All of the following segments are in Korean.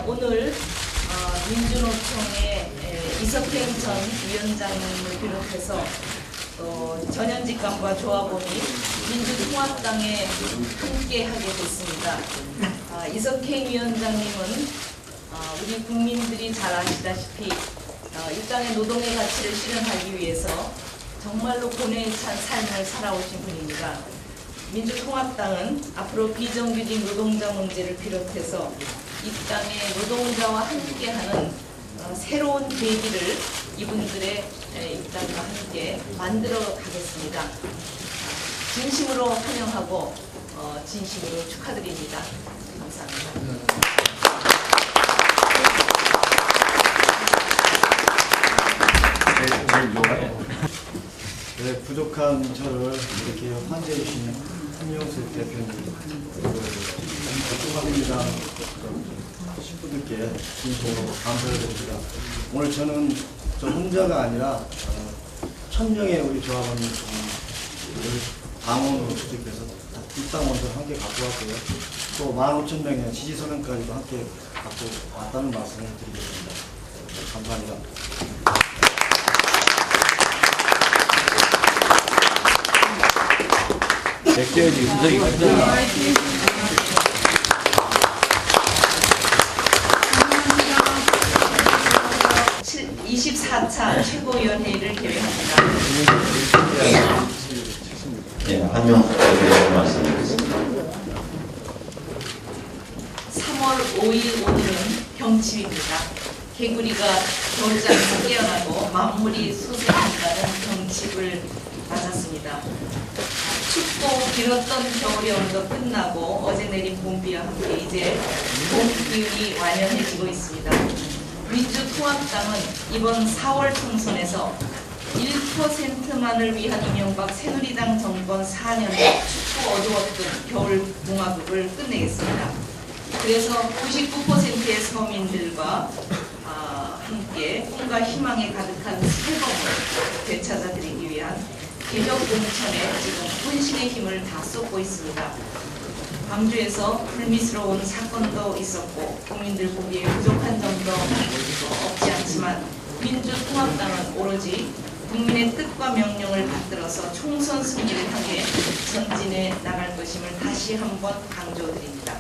오늘 민주노총의 이석행 전 위원장님을 비롯해서 또 전현직감과 조합원이 민주통합당에 함께하게 됐습니다. 이석행 위원장님은 우리 국민들이 잘 아시다시피 이 땅의 노동의 가치를 실현하기 위해서 정말로 고뇌에 찬 삶을 살아오신 분입니다. 민주통합당은 앞으로 비정규직 노동자 문제를 비롯해서 이 땅의 노동자와 함께하는 새로운 계기를 이분들의 입당과 함께 만들어 가겠습니다. 진심으로 환영하고 진심으로 축하드립니다. 감사합니다. 네, 부족한 저를 이렇게 환대해 주시는 한명수 대표님, 통합입니다. 식구들께 진심으로 감사드립니다. 오늘 저는 저 혼자가 아니라 1000명의 우리 조합원들 당원으로 수직해서 입당원들 함께 갖고 왔고요. 또 15,000명의 지지선언까지도 함께 갖고 왔다는 말씀을 드리겠습니다. 네, 감사합니다. 백제지 수석이 크잖아. 24차 최고위원회의를 계획합니다. 네, 한명수 대표님 말씀드리겠습니다. 3월 5일 오늘은 경칩입니다. 개구리가 겨울잠에서 깨어나고 만물이 솟아난다는 경칩을 맞았습니다. 춥고 길었던 겨울이 어느덧 끝나고 어제 내린 봄비와 함께 이제 봄 기운이 완연해지고 있습니다. 민주통합당은 이번 4월 총선에서 1%만을 위한 이명박 새누리당 정권 4년의 춥고 어두웠던 겨울공화국을 끝내겠습니다. 그래서 99%의 서민들과 함께 꿈과 희망에 가득한 새봄을 되찾아드리기 위한 개혁 공천에 지금 혼신의 힘을 다 쏟고 있습니다. 광주에서 불미스러운 사건도 있었고 국민들 보기에 부족한 점도 없지 않지만 민주통합당은 오로지 국민의 뜻과 명령을 받들어서 총선 승리를 향해 전진해 나갈 것임을 다시 한번 강조드립니다.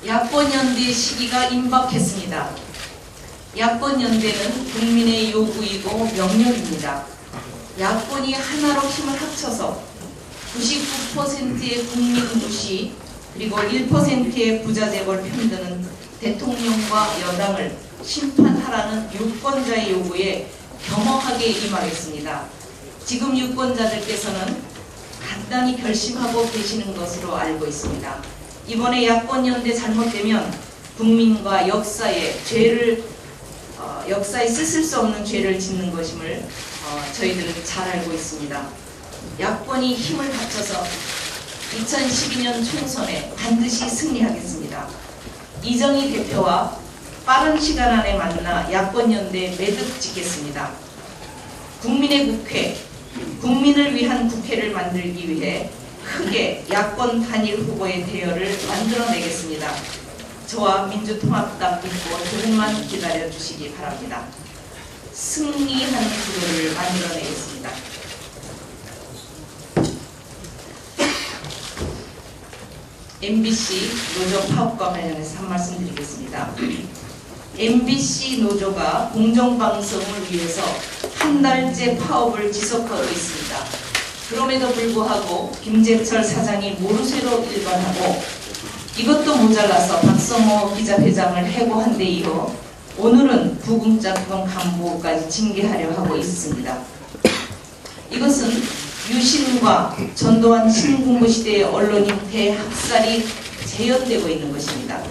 야권연대 시기가 임박했습니다. 야권연대는 국민의 요구이고 명령입니다. 야권이 하나로 힘을 합쳐서 99%의 국민 무시 그리고 1%의 부자재벌 편드는 대통령과 여당을 심판하라는 유권자의 요구에 겸허하게 임하겠습니다. 지금 유권자들께서는 간단히 결심하고 계시는 것으로 알고 있습니다. 이번에 야권연대 잘못되면 국민과 역사에 씻을 수 없는 죄를 짓는 것임을 저희들은 잘 알고 있습니다. 야권이 힘을 합쳐서 2012년 총선에 반드시 승리하겠습니다. 이정희 대표와 빠른 시간 안에 만나 야권연대 매듭 짓겠습니다. 국민의 국회, 국민을 위한 국회를 만들기 위해 크게 야권 단일 후보의 대열을 만들어내겠습니다. 저와 민주통합당 믿고 조금만 기다려 주시기 바랍니다. 승리하는 구도를 만들어내겠습니다. MBC 노조 파업과 관련해서 한 말씀 드리겠습니다. MBC 노조가 공정방송을 위해서 한 달째 파업을 지속하고 있습니다. 그럼에도 불구하고 김재철 사장이 모르쇠로 일관하고 이것도 모자라서 박성호 기자회장을 해고한 데 이어 오늘은 부궁작동 간부까지 징계하려 하고 있습니다. 이것은 유신과 전두환 신군부시대의 언론인 대학살이 재현되고 있는 것입니다.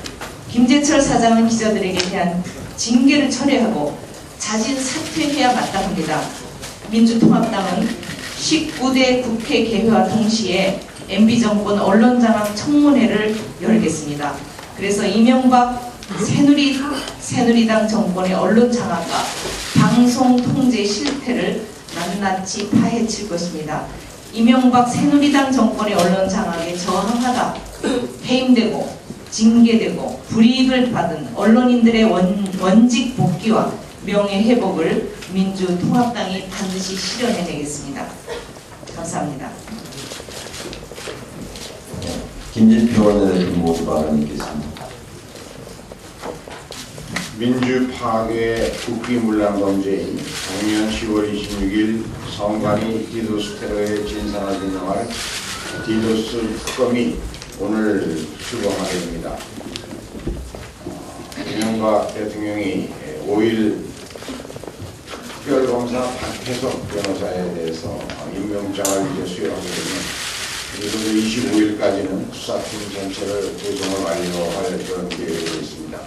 김재철 사장은 기자들에게 대한 징계를 철회하고 자진 사퇴해야 마땅합니다. 민주통합당은 19대 국회 개회와 동시에 MB정권 언론장악 청문회를 열겠습니다. 그래서 이명박 새누리당 정권의 언론장악과 방송통제 실태를 낱낱이 파헤칠 것입니다. 이명박 새누리당 정권의 언론장악에 저항하다 해임되고 징계되고 불이익을 받은 언론인들의 원직 복귀와 명예 회복을 민주통합당이 반드시 실현해내겠습니다. 감사합니다. 김진표 원내대표 모두 발언 있겠습니다. 민주 파괴 국기문란 범죄인 작년 10월 26일 성관이 디도스 테러의 진상을 규명할 디도스 특검이 오늘 출범하게 됩니다. 이명박 대통령이 5일 특별검사 박태석 변호사에 대해서 임명장을 이제 수여하게 되면 그리고 25일까지는 수사팀 전체를 구성을 완료할 그런 계획이 있습니다.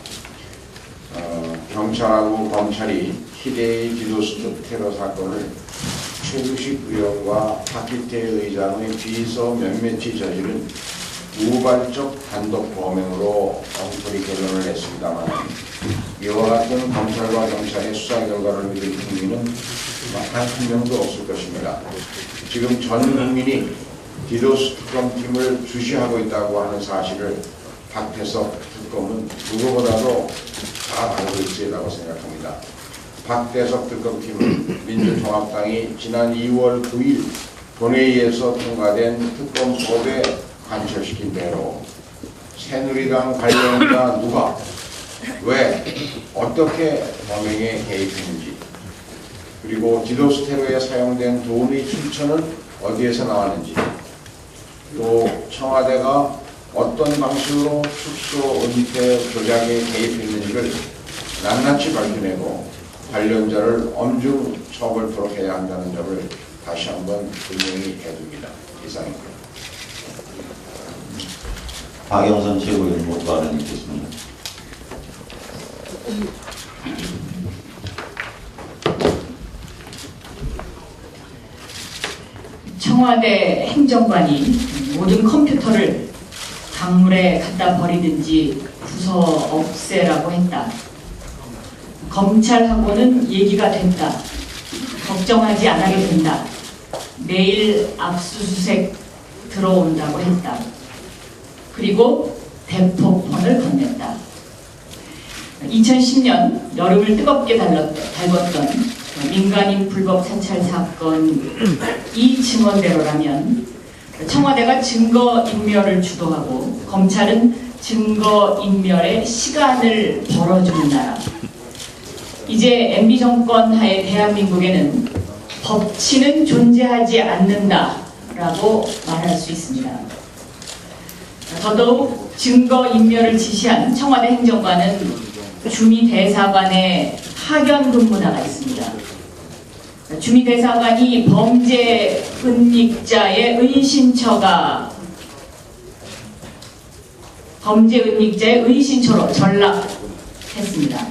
경찰하고 검찰이 희대의 디도스 테러 사건을 최규식 의원과 박기태 의장의 비서 몇몇이 저지른 우발적 단독 범행으로 엉터리 결론을 냈습니다만 이와 같은 검찰과 경찰의 수사 결과를 믿을 국민은 한 명도 없을 것입니다. 지금 전 국민이 디도스 특검팀을 주시하고 있다고 하는 사실을 박태석 특검은 누구보다도 잘 알고 있으리라고 생각합니다. 박태석 특검팀은 민주통합당이 지난 2월 9일 본회의에서 통과된 특검법에 관철시킨 대로 새누리당 관련자 누가 왜 어떻게 범행에 개입했는지 그리고 디도스 테러에 사용된 돈의 출처는 어디에서 나왔는지 또 청와대가 어떤 방식으로 축소 은퇴 조작에 개입했는지를 낱낱이 밝혀내고 관련자를 엄중 처벌토록 해야 한다는 점을 다시 한번 분명히 해둡니다. 이상입니다. 박영선 최고위원 모두 발언 있겠습니다. 청와대 행정관이 모든 컴퓨터를 강물에 갖다 버리든지 부숴 없애라고 했다. 검찰하고는 얘기가 됐다. 걱정하지 않아도 된다. 내일 압수수색 들어온다고 했다. 그리고 대포폰을 건넸다. 2010년 여름을 뜨겁게 달궜던 민간인 불법 사찰 사건 이 증언대로라면 청와대가 증거인멸을 주도하고 검찰은 증거인멸의 시간을 벌어주는 나라. 이제 MB 정권 하에 대한민국에는 법치는 존재하지 않는다라고 말할 수 있습니다. 더더욱 증거인멸을 지시한 청와대 행정관은 주미대사관에 파견 근무 나가 있습니다. 주미대사관이 범죄 은닉자의 은신처로 전락했습니다.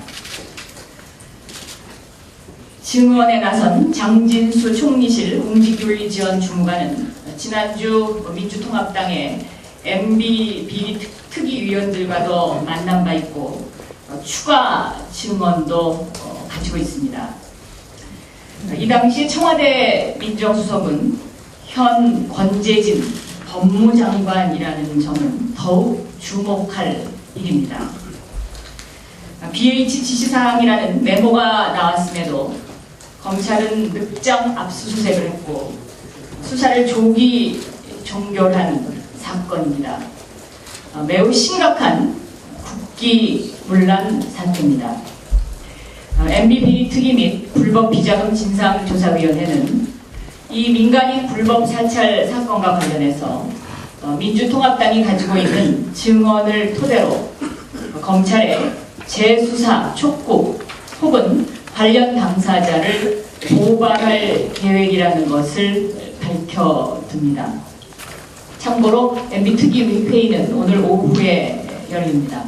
증언에 나선 장진수 총리실 웅직윤리지원 주무관은 지난주 민주통합당의 MB 비리 특위위원들과도 만난 바 있고 추가 증언도 가지고 있습니다. 이 당시 청와대 민정수석은 현 권재진 법무장관이라는 점은 더욱 주목할 일입니다. BH 지시사항이라는 메모가 나왔음에도 검찰은 늑장 압수수색을 했고 수사를 조기 종결한 사건입니다. 매우 심각한 국기문란 사태입니다. MB 비리 특위 및 불법 비자금 진상조사위원회는 이 민간인 불법 사찰 사건과 관련해서 민주통합당이 가지고 있는 증언을 토대로 검찰에 재수사 촉구 혹은 관련 당사자를 고발할 계획이라는 것을 밝혀둡니다. 참고로 MB 특위 회의는 오늘 오후에 열립니다.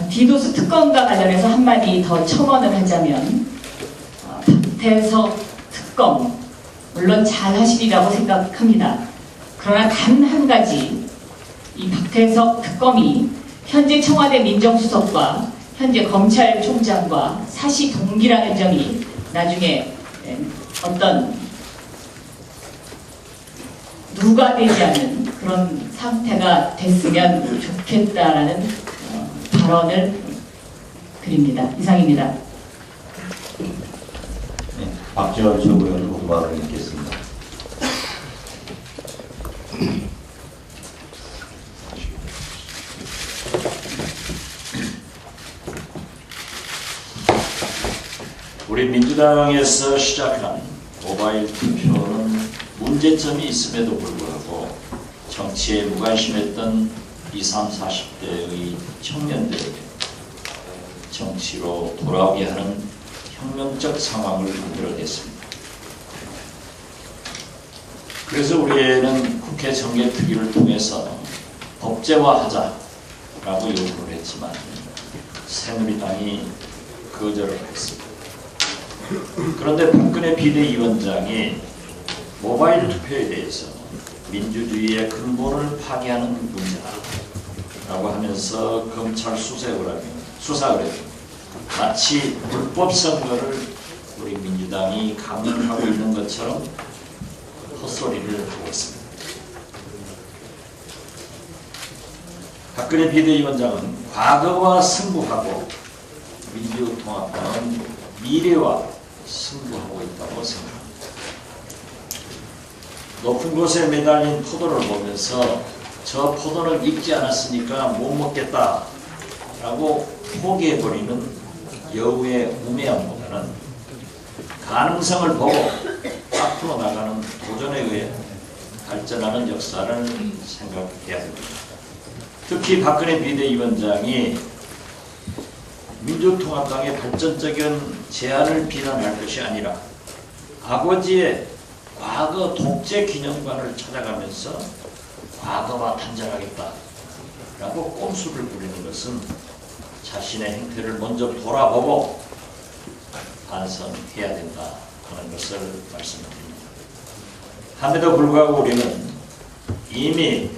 디도스 특검과 관련해서 한마디 더 첨언을 하자면 박태석 특검 물론 잘 하시리라고 생각합니다. 그러나 단 한 가지 이 박태석 특검이 현재 청와대 민정수석과 현재 검찰총장과 사시 동기라는 점이 나중에 어떤 누가 되지 않는 그런 상태가 됐으면 좋겠다라는 발언을 드립니다. 이상입니다. 네, 박지원 최고위원 모두 발언 있겠습니다. 우리 민주당에서 시작한 모바일 투표는 문제점이 있음에도 불구하고 정치에 무관심했던 20, 30대의 청년들에게 정치로 돌아오게 하는 혁명적 상황을 만들어냈습니다. 그래서 우리는 국회 정개특위를 통해서 법제화하자라고 요구를 했지만 새누리당이 거절을 했습니다. 그런데 박근혜 비대위원장이 모바일 투표에 대해서 민주주의의 근본을 파괴하는 문제다라고 하면서 검찰 수사를 했습니다. 마치 불법 선거를 우리 민주당이 강행하고 있는 것처럼 헛소리를 하고 있습니다. 박근혜 비대위원장은 과거와 승부하고 민주통합당은 미래와 승부하고 있다고 생각합니다. 높은 곳에 매달린 포도를 보면서 저 포도를 익지 않았으니까 못 먹겠다라고 포기해버리는 여우의 우매함보다는 가능성을 보고 앞으로 나가는 도전에 의해 발전하는 역사를 생각해야 됩니다. 특히 박근혜 비대위원장이 민주통합당의 발전적인 제안을 비난할 것이 아니라 아버지의 과거 독재 기념관을 찾아가면서 과거와 단절하겠다라고 꼼수를 부리는 것은 자신의 행태를 먼저 돌아보고 반성해야 된다 하는 것을 말씀드립니다. 함에도 불구하고 우리는 이미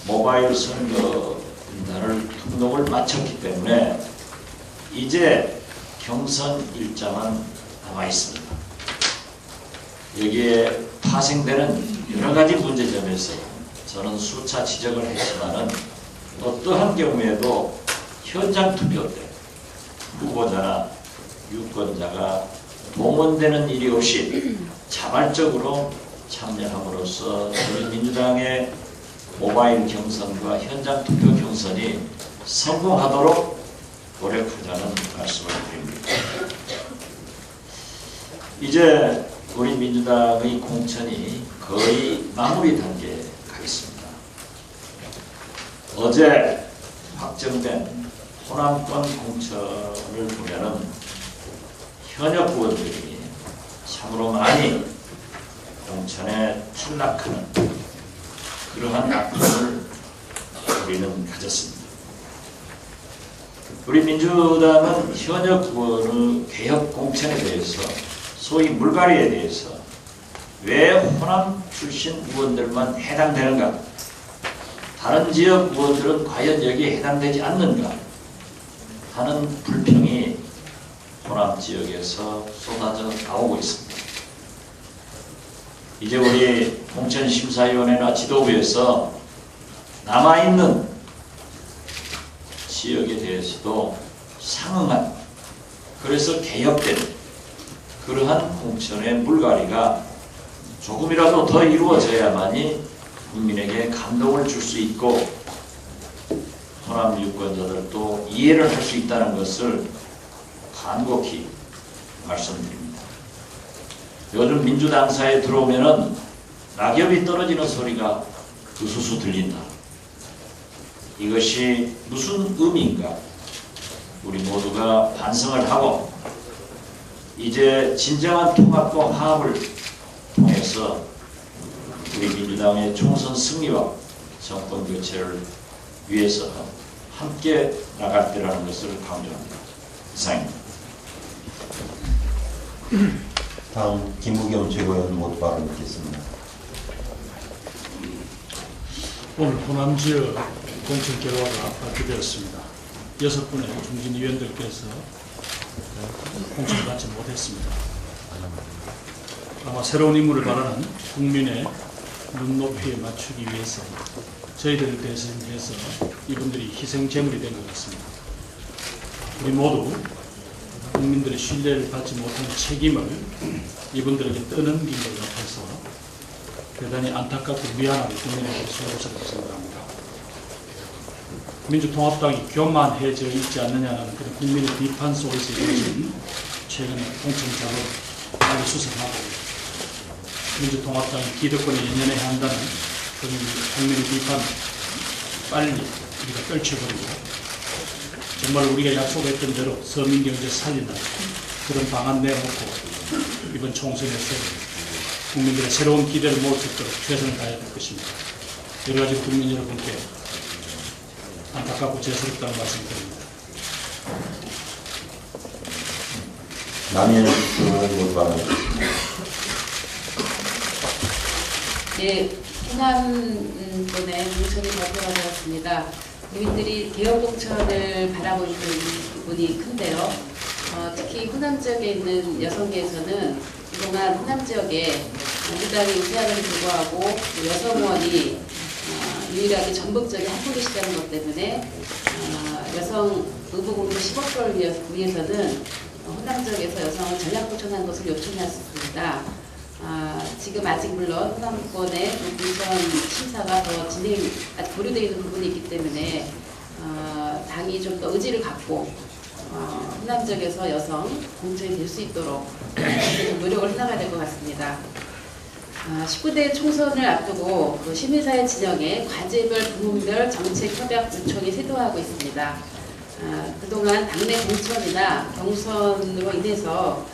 모바일 선거인단을 등록을 마쳤기 때문에 이제 경선 일자만 남아 있습니다. 여기에 파생되는 여러 가지 문제점에서 저는 수차 지적을 했지만은 어떠한 경우에도 현장 투표 때 후보자나 유권자가 동원되는 일이 없이 자발적으로 참여함으로써 우리 민주당의 모바일 경선과 현장 투표 경선이 성공하도록 노력하자는 말씀을 드립니다. 이제 우리 민주당의 공천이 거의 마무리 단계에 가 있습니다. 어제 확정된 호남권 공천을 보면은 현역 의원들이 참으로 많이 공천에 탈락하는 그러한 아픔을 우리는 가졌습니다. 우리 민주당은 현역 의원의 개혁 공천에 대해서 소위 물갈이에 대해서 왜 호남 출신 의원들만 해당되는가? 다른 지역 의원들은 과연 여기에 해당되지 않는가? 하는 불평이 호남 지역에서 쏟아져 나오고 있습니다. 이제 우리 공천심사위원회나 지도부에서 남아있는 지역에 대해서도 상응한, 그래서 개혁된 그러한 공천의 물갈이가 조금이라도 더 이루어져야만이 국민에게 감동을 줄 수 있고 호남 유권자들도 이해를 할 수 있다는 것을 간곡히 말씀드립니다. 요즘 민주당사에 들어오면은 낙엽이 떨어지는 소리가 우수수 들린다. 이것이 무슨 의미인가? 우리 모두가 반성을 하고 이제 진정한 통합과 화합을 통해서 우리 민주당의 총선 승리와 정권 교체를 위해서 함께 나갈 때라는 것을 강조합니다. 이상입니다. 다음 김우겸 최고위원 모두 발언 있겠습니다. 오늘 호남 지역 공천 결과가 발표되었습니다. 6분의 중진 위원들께서 공천을 받지 못했습니다. 아마 새로운 인물을 바라는 국민의 눈높이에 맞추기 위해서 저희들을 대신해서 이분들이 희생제물이 된 것 같습니다. 우리 모두 국민들의 신뢰를 받지 못한 책임을 이분들에게 떠넘긴 것 같아서 대단히 안타깝고 미안하고 국민에게 수고스럽게 생각합니다. 민주통합당이 교만해져 있지 않느냐는 그런 국민의 비판 속에서 이루어진 최근의 공천작업 빨리 수습하고 민주통합당이 기득권에 연연해야 한다는 그런 국민의 비판 빨리 우리가 떨쳐버리고 정말 우리가 약속했던 대로 서민경제 살리는 그런 방안 내놓고 이번 총선에서 국민들의 새로운 기대를 모을 수 있도록 최선을 다해야 될 것입니다. 여러 가지 국민 여러분께 안타깝고 죄스럽다는 말씀드립니다. 남이현 의원 모두 발언하겠습니다. 네, 호남권에 공천이 발표가 되었습니다. 국민들이 개혁 공천을 바라고 있는 부분이 큰데요. 특히 호남 지역에 있는 여성계에서는 그동안 호남 지역에 민주당이 우세함에도 불구하고 여성 의원이 유일하게 전북 지역에 한 분이시다는 것 때문에 여성 의무 공개 10억조를 위해서는 호남 지역에서 여성을 전략 공천한 것을 요청했습니다. 지금 아직 물론 호남권의 공천 심사가 더 아직 보류되어 있는 부분이 있기 때문에 당이 좀 더 의지를 갖고 호남 지역에서 여성 공천이 될 수 있도록 노력을 해나가야 될 것 같습니다. 19대 총선을 앞두고 그 시민사회 진영에 과제별 부문별 정책 협약 요청이 쇄도하고 있습니다. 그동안 당내 공천이나 경선으로 인해서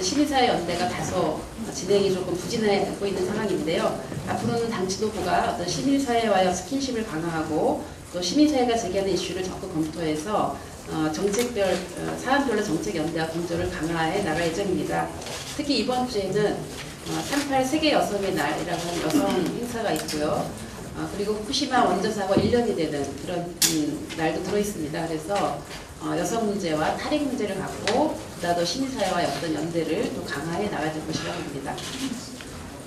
시민사회 연대가 다소 진행이 조금 부진하고 있는 상황인데요. 앞으로는 당 지도부가 시민사회와의 스킨십을 강화하고 또 시민사회가 제기하는 이슈를 적극 검토해서 정책별 사안별로 정책 연대와 공조를 강화해 나갈 예정입니다. 특히 이번 주에는 38 세계 여성의 날이라고 하는 여성 행사가 있고요. 그리고 후쿠시마 원전 사고 1년이 되는 그런 날도 들어있습니다. 그래서 여성 문제와 탈핵 문제를 갖고 보다 더 시민사회와의 어떤 연대를 또 강화해 나가야 될 것이라고 봅니다.